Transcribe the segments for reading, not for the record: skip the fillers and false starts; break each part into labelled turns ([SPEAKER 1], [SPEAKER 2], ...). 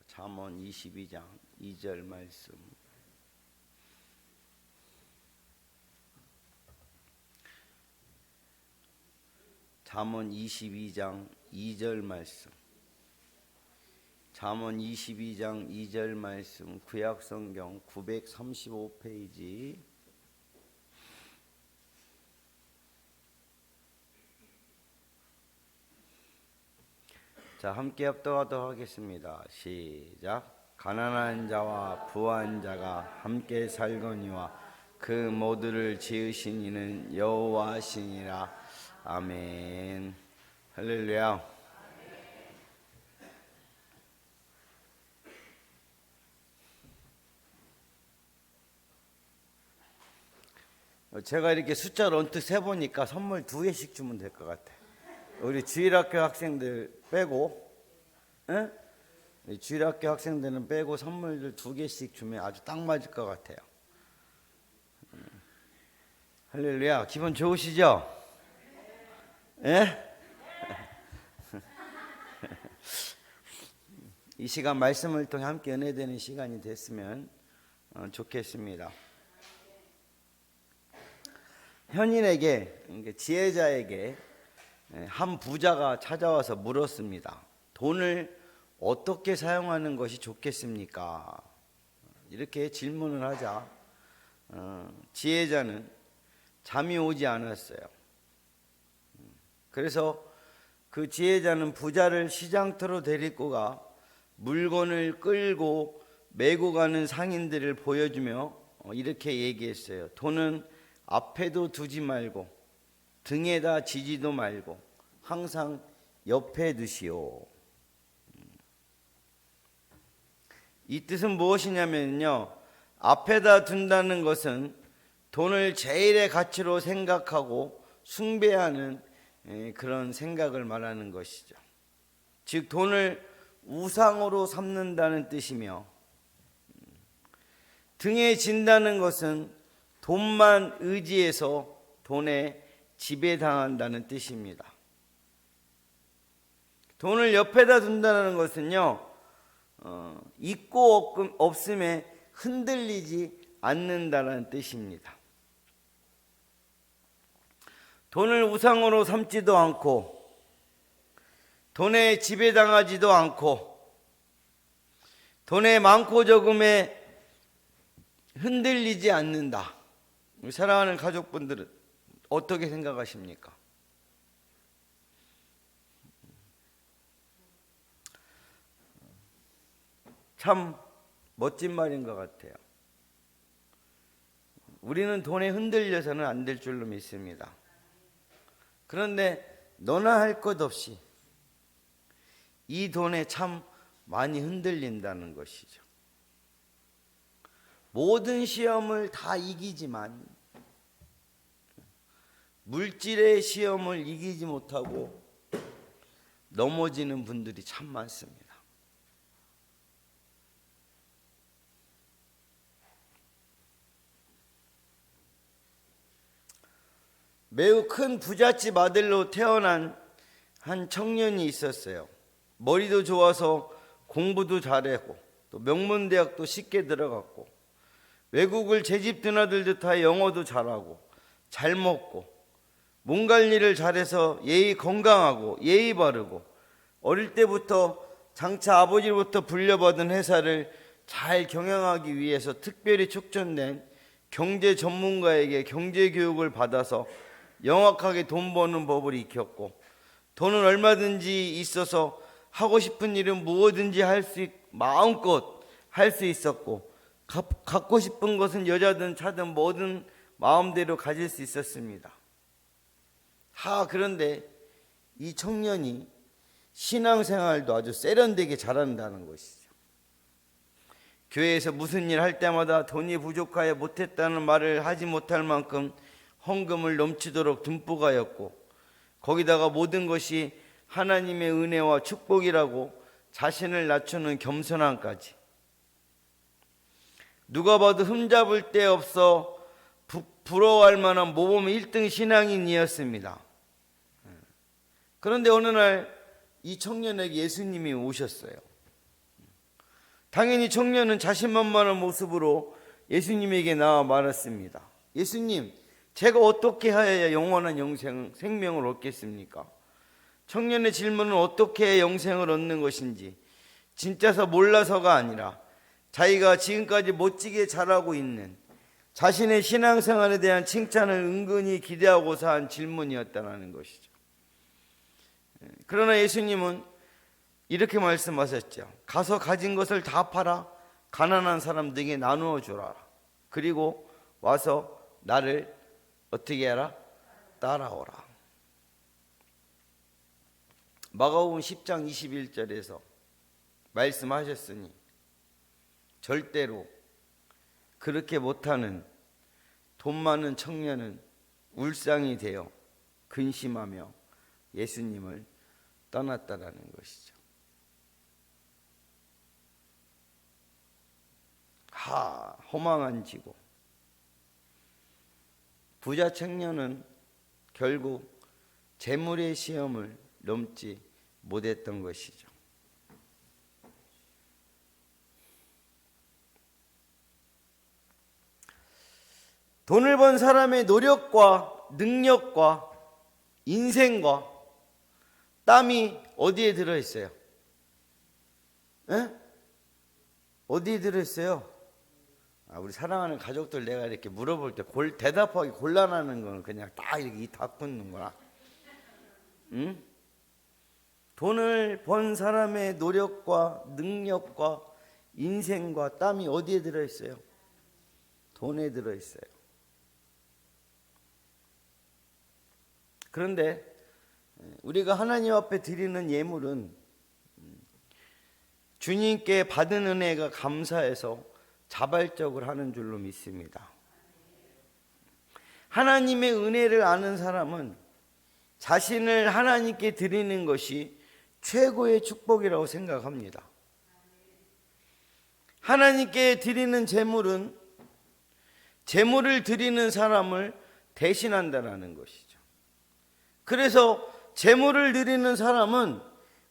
[SPEAKER 1] 잠언 22장 2절 말씀. 잠언 22장 2절 말씀. 잠언 22장 2절 말씀. 구약성경 935페이지. 자, 함께 합독하도록 하겠습니다. 시작. 가난한 자와 부한 자가 함께 살거니와 그 모두를 지으신 이는 여호와시니라. 아멘. 할렐루야. 제가 이렇게 숫자를 언뜻 세보니까 선물 2개씩 주면 될 것 같아. 우리 주일학교 학생들 빼고, 주일학교 학생들은 빼고 선물들 2개씩 주면 아주 딱 맞을 것 같아요. 할렐루야. 기분 좋으시죠? 예? 이 시간 말씀을 통해 함께 은혜되는 시간이 됐으면 좋겠습니다. 현인에게, 지혜자에게 한 부자가 찾아와서 물었습니다. 돈을 어떻게 사용하는 것이 좋겠습니까? 이렇게 질문을 하자 지혜자는 잠이 오지 않았어요. 그래서 그 지혜자는 부자를 시장터로 데리고 가 물건을 끌고 메고 가는 상인들을 보여주며 이렇게 얘기했어요. 돈은 앞에도 두지 말고 등에다 지지도 말고 항상 옆에 두시오. 이 뜻은 무엇이냐면요, 앞에다 둔다는 것은 돈을 제일의 가치로 생각하고 숭배하는 그런 생각을 말하는 것이죠. 즉 돈을 우상으로 삼는다는 뜻이며, 등에 진다는 것은 돈만 의지해서 돈에 지배당한다는 뜻입니다. 돈을 옆에다 둔다는 것은요, 있고 없음에 흔들리지 않는다는 뜻입니다. 돈을 우상으로 삼지도 않고 돈에 지배당하지도 않고 돈의 많고 적음에 흔들리지 않는다. 사랑하는 가족분들은 어떻게 생각하십니까? 참 멋진 말인 것 같아요. 우리는 돈에 흔들려서는 안 될 줄로 믿습니다. 그런데 너나 할 것 없이 이 돈에 참 많이 흔들린다는 것이죠. 모든 시험을 다 이기지만 물질의 시험을 이기지 못하고 넘어지는 분들이 참 많습니다. 매우 큰 부잣집 아들로 태어난 한 청년이 있었어요. 머리도 좋아서 공부도 잘하고 또 명문대학도 쉽게 들어갔고 외국을 재집 드나들 듯하여 영어도 잘하고 잘 먹고 몸 관리를 잘해서 건강하고 예의 바르고 어릴 때부터 장차 아버지로부터 불려받은 회사를 잘 경영하기 위해서 특별히 촉천된 경제 전문가에게 경제 교육을 받아서 영악하게 돈 버는 법을 익혔고, 돈은 얼마든지 있어서 하고 싶은 일은 무엇든지 마음껏 할 수 있었고, 갖고 싶은 것은 여자든 차든 뭐든 마음대로 가질 수 있었습니다. 그런데 이 청년이 신앙생활도 아주 세련되게 잘한다는 것이죠. 교회에서 무슨 일 할 때마다 돈이 부족하여 못했다는 말을 하지 못할 만큼 헌금을 넘치도록 듬뿍 하였고, 거기다가 모든 것이 하나님의 은혜와 축복이라고 자신을 낮추는 겸손함까지. 누가 봐도 흠잡을 데 없어 부러워할 만한 모범 1등 신앙인이었습니다. 그런데 어느 날 이 청년에게 예수님이 오셨어요. 당연히 청년은 자신만만한 모습으로 예수님에게 나와 말했습니다. 예수님, 제가 어떻게 하여야 영원한 생명을 얻겠습니까? 청년의 질문은 어떻게 해야 영생을 얻는 것인지 진짜서 몰라서가 아니라 자기가 지금까지 멋지게 잘하고 있는 자신의 신앙생활에 대한 칭찬을 은근히 기대하고서 한 질문이었다는 것이죠. 그러나 예수님은 이렇게 말씀하셨죠. 가서 가진 것을 다 팔아 가난한 사람들에게 나누어 주라. 그리고 와서 나를 어떻게 하라? 따라오라. 마가복음 10장 21절에서 말씀하셨으니 절대로 그렇게 못하는 돈 많은 청년은 울상이 되어 근심하며 예수님을 떠났다라는 것이죠. 허망한 지고 부자 청년은 결국 재물의 시험을 넘지 못했던 것이죠. 돈을 번 사람의 노력과 능력과 인생과 땀이 어디에 들어있어요? 에? 어디에 들어있어요? 우리 사랑하는 가족들 내가 이렇게 물어볼 때 대답하기 곤란하는 거는 그냥 딱 이렇게 다 끊는 거야. 응? 돈을 번 사람의 노력과 능력과 인생과 땀이 어디에 들어있어요? 돈에 들어있어요. 그런데 우리가 하나님 앞에 드리는 예물은 주님께 받은 은혜가 감사해서 자발적으로 하는 줄로 믿습니다. 하나님의 은혜를 아는 사람은 자신을 하나님께 드리는 것이 최고의 축복이라고 생각합니다. 하나님께 드리는 제물은 제물을 드리는 사람을 대신한다는 것이죠. 그래서 제물을 드리는 사람은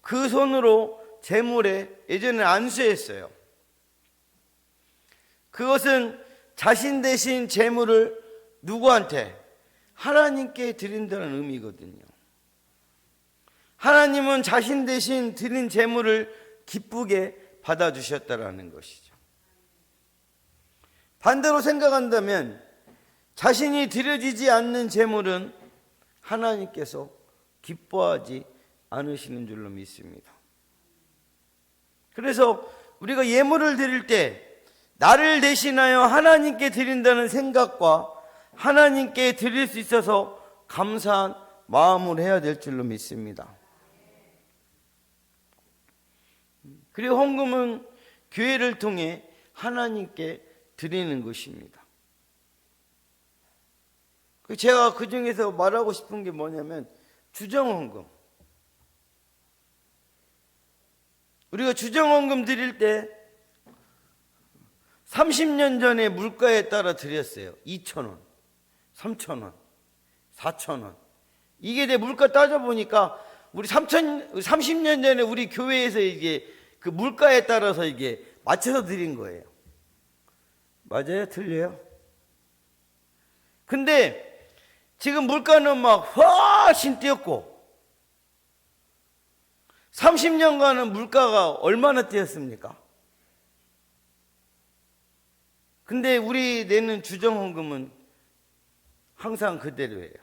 [SPEAKER 1] 그 손으로 제물에 예전에 안수했어요. 그것은 자신 대신 제물을 누구한테? 하나님께 드린다는 의미거든요. 하나님은 자신 대신 드린 제물을 기쁘게 받아주셨다라는 것이죠. 반대로 생각한다면 자신이 드려지지 않는 제물은 하나님께서 기뻐하지 않으시는 줄로 믿습니다. 그래서 우리가 예물을 드릴 때 나를 대신하여 하나님께 드린다는 생각과 하나님께 드릴 수 있어서 감사한 마음을 해야 될 줄로 믿습니다. 그리고 헌금은 교회를 통해 하나님께 드리는 것입니다. 제가 그 중에서 말하고 싶은 게 뭐냐면 주정헌금. 우리가 주정헌금 드릴 때 30년 전에 물가에 따라 드렸어요. 2,000원, 3,000원, 4,000원. 이게 내 물가 따져보니까 우리 30년 전에 우리 교회에서 이게 그 물가에 따라서 이게 맞춰서 드린 거예요. 맞아요? 틀려요? 근데 지금 물가는 막 훨씬 뛰었고 30년간은 물가가 얼마나 뛰었습니까? 근데 우리 내는 주정헌금은 항상 그대로예요.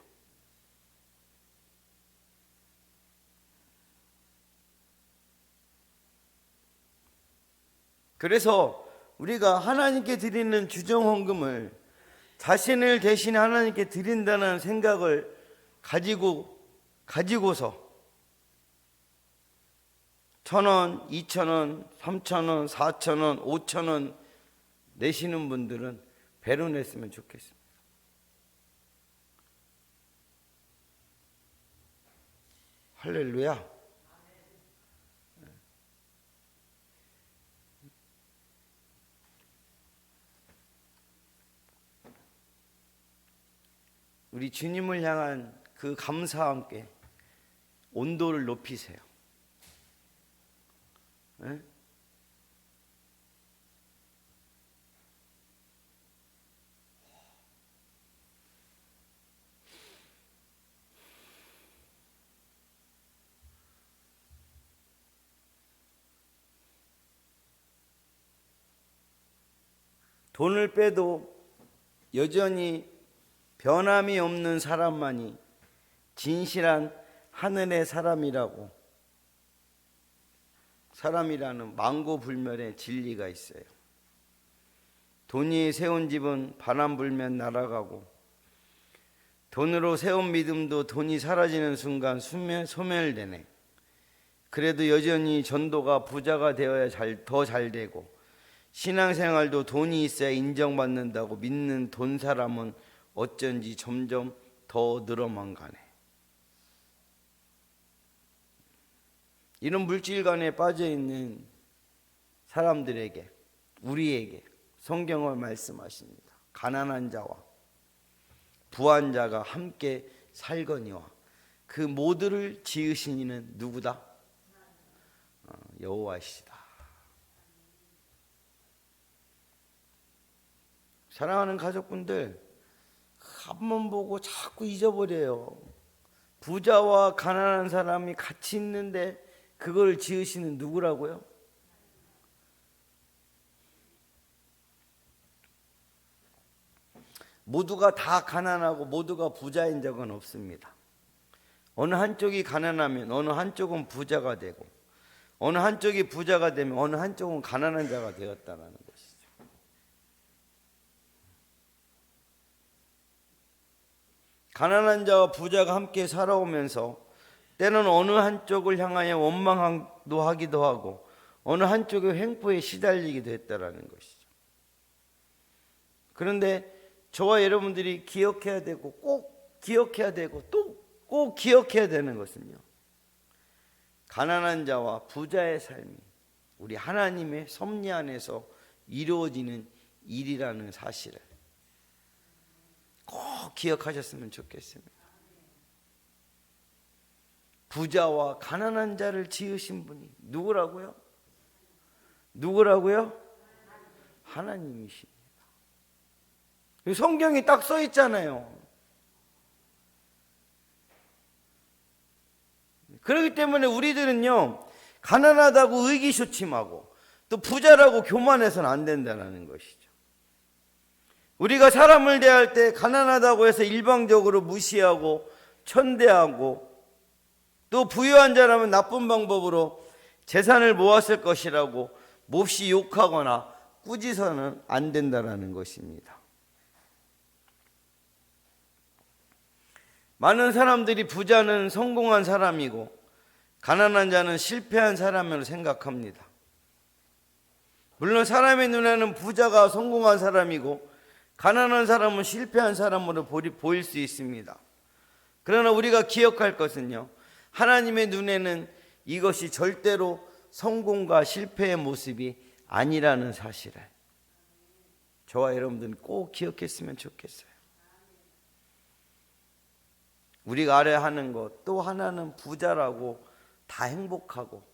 [SPEAKER 1] 그래서 우리가 하나님께 드리는 주정헌금을 자신을 대신 하나님께 드린다는 생각을 가지고서 1,000원, 2,000원, 3,000원, 4,000원, 5,000원 내시는 분들은 배로 냈으면 좋겠습니다. 할렐루야. 우리 주님을 향한 그 감사와 함께 온도를 높이세요. 네? 돈을 빼도 여전히 변함이 없는 사람만이 진실한 하늘의 사람이라는 망고불멸의 진리가 있어요. 돈이 세운 집은 바람 불면 날아가고, 돈으로 세운 믿음도 돈이 사라지는 순간 소멸되네. 그래도 여전히 전도가 부자가 되어야 더 잘 되고, 신앙생활도 돈이 있어야 인정받는다고 믿는 돈 사람은 어쩐지 점점 더 늘어만 가네. 이런 물질관에 빠져있는 사람들에게, 우리에게 성경을 말씀하십니다. 가난한 자와 부한 자가 함께 살거니와 그 모두를 지으신 이는 누구다? 여호와시다. 사랑하는 가족분들, 한 번 보고 자꾸 잊어버려요. 부자와 가난한 사람이 같이 있는데 그걸 지으시는 누구라고요? 모두가 다 가난하고 모두가 부자인 적은 없습니다. 어느 한쪽이 가난하면 어느 한쪽은 부자가 되고, 어느 한쪽이 부자가 되면 어느 한쪽은 가난한 자가 되었다는 것이죠. 가난한 자와 부자가 함께 살아오면서 때는 어느 한쪽을 향하여 원망도 하기도 하고 어느 한쪽의 횡포에 시달리기도 했다라는 것이죠. 그런데 저와 여러분들이 기억해야 되고 꼭 기억해야 되고 또 꼭 기억해야 되는 것은요, 가난한 자와 부자의 삶이 우리 하나님의 섭리 안에서 이루어지는 일이라는 사실을 꼭 기억하셨으면 좋겠습니다. 부자와 가난한 자를 지으신 분이 누구라고요? 하나님이십니다. 성경이 딱 써 있잖아요. 그렇기 때문에 우리들은요, 가난하다고 의기소침하고 또 부자라고 교만해서는 안 된다는 것이죠. 우리가 사람을 대할 때 가난하다고 해서 일방적으로 무시하고 천대하고, 또 부유한 자라면 나쁜 방법으로 재산을 모았을 것이라고 몹시 욕하거나 꾸짖어서는 안 된다는 것입니다. 많은 사람들이 부자는 성공한 사람이고 가난한 자는 실패한 사람으로 생각합니다. 물론 사람의 눈에는 부자가 성공한 사람이고 가난한 사람은 실패한 사람으로 보일 수 있습니다. 그러나 우리가 기억할 것은요, 하나님의 눈에는 이것이 절대로 성공과 실패의 모습이 아니라는 사실을 저와 여러분들은 꼭 기억했으면 좋겠어요. 우리가 알아야 하는 것, 또 하나는 부자라고 다 행복하고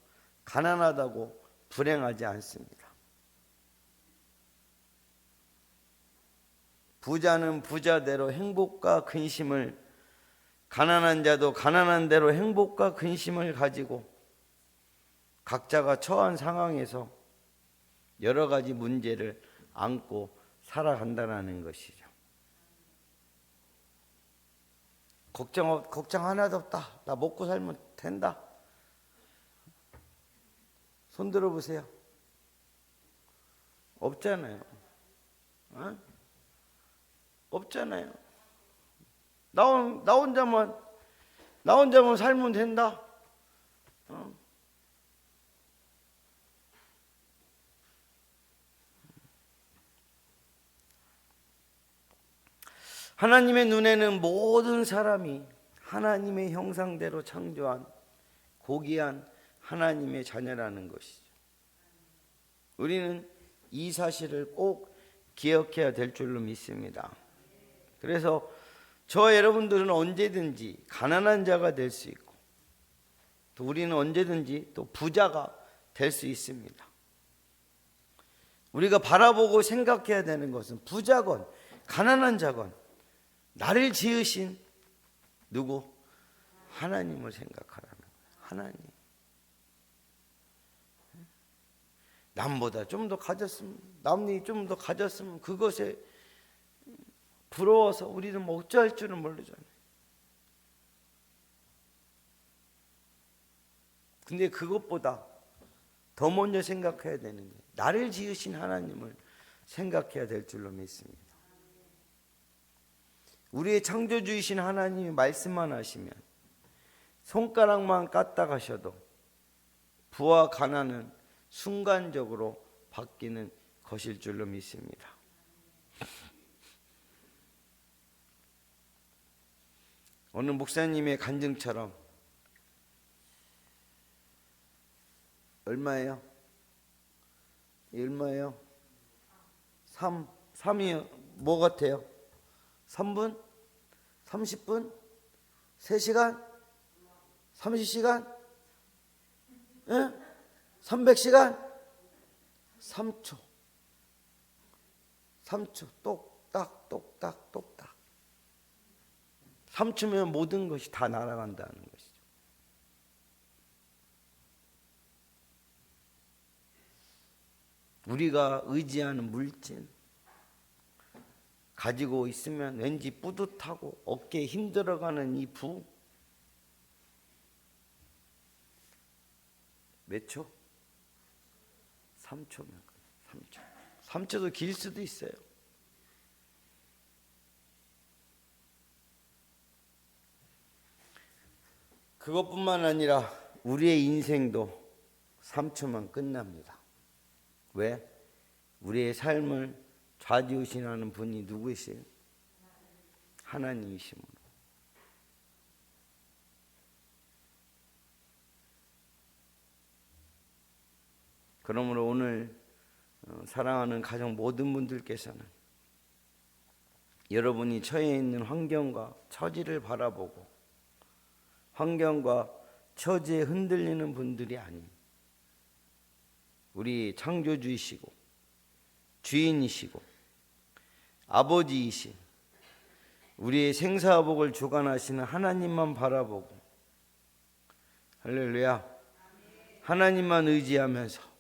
[SPEAKER 1] 가난하다고 불행하지 않습니다. 부자는 부자대로 행복과 근심을, 가난한 자도 가난한 대로 행복과 근심을 가지고 각자가 처한 상황에서 여러 가지 문제를 안고 살아간다는 것이죠. 걱정 하나도 없다. 나 먹고 살면 된다. 손 들어보세요. 없잖아요. 어? 없잖아요. 나 혼자만 살면 된다. 어? 하나님의 눈에는 모든 사람이 하나님의 형상대로 창조한 고귀한 하나님의 자녀라는 것이죠. 우리는 이 사실을 꼭 기억해야 될 줄로 믿습니다. 그래서 저와 여러분들은 언제든지 가난한 자가 될 수 있고 또 우리는 언제든지 또 부자가 될 수 있습니다. 우리가 바라보고 생각해야 되는 것은 부자건 가난한 자건 나를 지으신 누구? 하나님을 생각하라는 거예요. 하나님. 남보다 좀 더 가졌으면, 남이 좀 더 가졌으면 그것에 부러워서 우리는 뭐 어찌할 줄은 모르잖아요. 근데 그것보다 더 먼저 생각해야 되는 게 나를 지으신 하나님을 생각해야 될 줄로 믿습니다. 우리의 창조주이신 하나님이 말씀만 하시면 손가락만 까딱 하셔도 부와 가난은 순간적으로 바뀌는 것일 줄로 믿습니다. 오늘 목사님의 간증처럼 얼마예요? 얼마예요? 3이요. 뭐 같아요? 3분? 30분? 3시간? 30시간? 예? 300시간? 3초. 3초. 똑딱, 똑딱, 똑딱. 3초면 모든 것이 다 날아간다는 것이죠. 우리가 의지하는 물질 가지고 있으면 왠지 뿌듯하고 어깨에 힘들어가는 이 부 몇 초? 3초면 3초. 3초도 길 수도 있어요. 그것뿐만 아니라 우리의 인생도 3초만 끝납니다. 왜? 우리의 삶을 좌지우지하는 분이 누구이세요? 하나님이시므로. 그러므로 오늘 사랑하는 가정 모든 분들께서는 여러분이 처해 있는 환경과 처지를 바라보고 환경과 처지에 흔들리는 분들이 아닌 우리 창조주이시고 주인이시고 아버지이신 우리의 생사복을 주관하시는 하나님만 바라보고 할렐루야 하나님만 의지하면서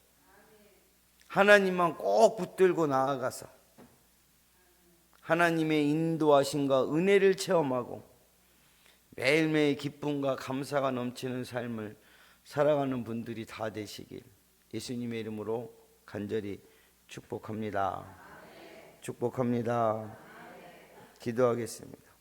[SPEAKER 1] 하나님만 꼭 붙들고 나아가서 하나님의 인도하심과 은혜를 체험하고 매일매일 기쁨과 감사가 넘치는 삶을 살아가는 분들이 다 되시길 예수님의 이름으로 간절히 축복합니다. 축복합니다. 기도하겠습니다.